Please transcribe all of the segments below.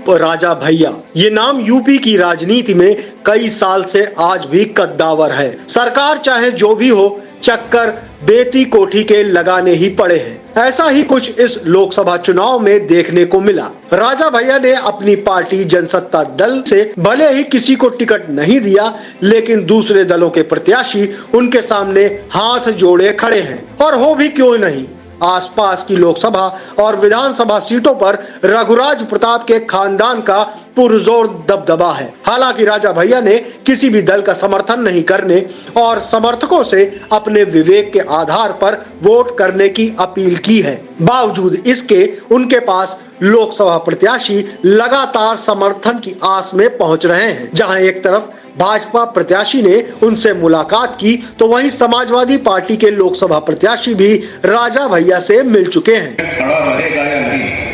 उर्फ राजा भैया। ये नाम यूपी की राजनीति में कई साल से आज भी कद्दावर है। सरकार चाहे जो भी हो, चक्कर बेटी कोठी के लगाने ही पड़े हैं। ऐसा ही कुछ इस लोकसभा चुनाव में देखने को मिला। राजा भैया ने अपनी पार्टी जनसत्ता दल से भले ही किसी को टिकट नहीं दिया, लेकिन दूसरे दलों के प्रत्याशी उनके सामने हाथ जोड़े खड़े हैं। और हो भी क्यों नहीं, आसपास की लोकसभा और विधानसभा सीटों पर रघुराज प्रताप के खानदान का पुरजोर दबदबा है। हालांकि राजा भैया ने किसी भी दल का समर्थन नहीं करने और समर्थकों से अपने विवेक के आधार पर वोट करने की अपील की है। बावजूद इसके उनके पास लोकसभा प्रत्याशी लगातार समर्थन की आस में पहुंच रहे हैं। जहां एक तरफ भाजपा प्रत्याशी ने उनसे मुलाकात की, तो वहीं समाजवादी पार्टी के लोकसभा प्रत्याशी भी राजा भैया से मिल चुके हैं। खड़ा रहेगा या नहीं,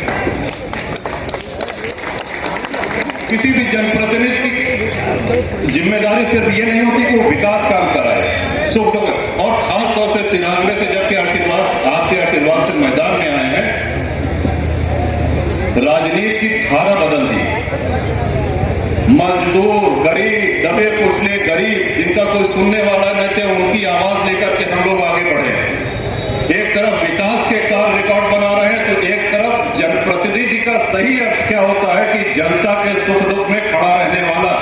किसी भी जनप्रतिनिधि की जिम्मेदारी सिर्फ ये नहीं होती कि वो विकास काम कराए, सुख दुख, और खास तौर से 93 से जबकि आपके आशीर्वाद से मैदान में आए हैं, राजनीति की धारा बदल दी। मजदूर, गरीब, दबे कुचले गरीब, जिनका कोई सुनने वाला न थे, उनकी आवाज लेकर के हम लोग आगे बढ़े। एक तरफ विकास के कार्य रिकॉर्ड बना रहे हैं, तो एक तरफ जनप्रतिनिधि का सही अर्थ क्या होता है कि जनता के सुख दुख में खड़ा रहने वाला।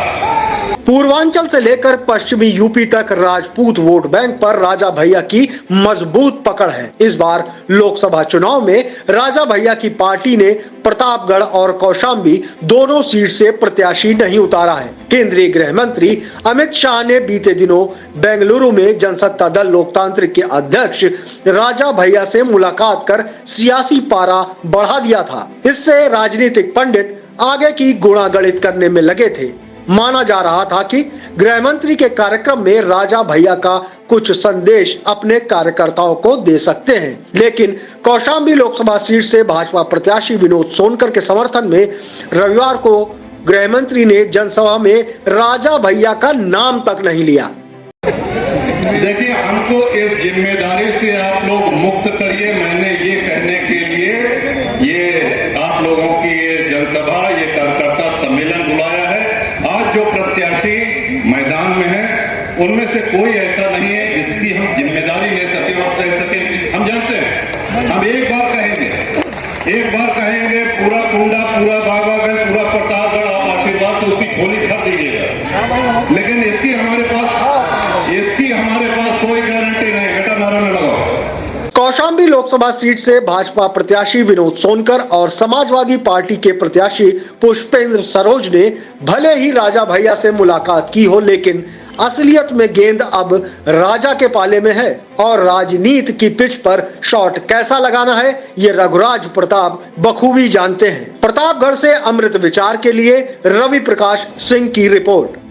पूर्वांचल से लेकर पश्चिमी यूपी तक राजपूत वोट बैंक पर राजा भैया की मजबूत पकड़ है। इस बार लोकसभा चुनाव में राजा भैया की पार्टी ने प्रतापगढ़ और कौशाम्बी दोनों सीट से प्रत्याशी नहीं उतारा है। केंद्रीय गृह मंत्री अमित शाह ने बीते दिनों बेंगलुरु में जनसत्ता दल लोकतांत्रिक के अध्यक्ष राजा भैया से मुलाकात कर सियासी पारा बढ़ा दिया था। इससे राजनीतिक पंडित आगे की गुणागणित करने में लगे थे। माना जा रहा था कि गृह मंत्री के कार्यक्रम में राजा भैया का कुछ संदेश अपने कार्यकर्ताओं को दे सकते हैं, लेकिन कौशाम्बी लोकसभा सीट से भाजपा प्रत्याशी विनोद सोनकर के समर्थन में रविवार को गृह मंत्री ने जनसभा में राजा भैया का नाम तक नहीं लिया। देखिए, हमको इस जिम्मेदारी से आप लोग मुक्त करिए। मैंने ये कहने के लिए ये आप लोगों की ये जनसभा, ये कार्यकर्ता सम्मेलन बुलाया है। आज जो प्रत्याशी मैदान में है, उनमें से कोई ऐसा नहीं है जिसकी हम जिम्मेदारी ले सके और कह सके। हम जानते हैं, हम एक बार कहेंगे पूरा कुंडा, पूरा बागागढ़, पूरा प्रतापगढ़ आप आशीर्वाद से उसकी झोली भर दीजिएगा, लेकिन इसकी हमारे पास कोई गारंटी नहीं। बेटा नारा में लगाओ। कौशाम्बी लोकसभा सीट से भाजपा प्रत्याशी विनोद सोनकर और समाजवादी पार्टी के प्रत्याशी पुष्पेंद्र सरोज ने भले ही राजा भैया से मुलाकात की हो, लेकिन असलियत में गेंद अब राजा के पाले में है और राजनीति की पिच पर शॉट कैसा लगाना है, ये रघुराज प्रताप बखूबी जानते हैं। प्रतापगढ़ से अमृत विचार के लिए रवि प्रकाश सिंह की रिपोर्ट।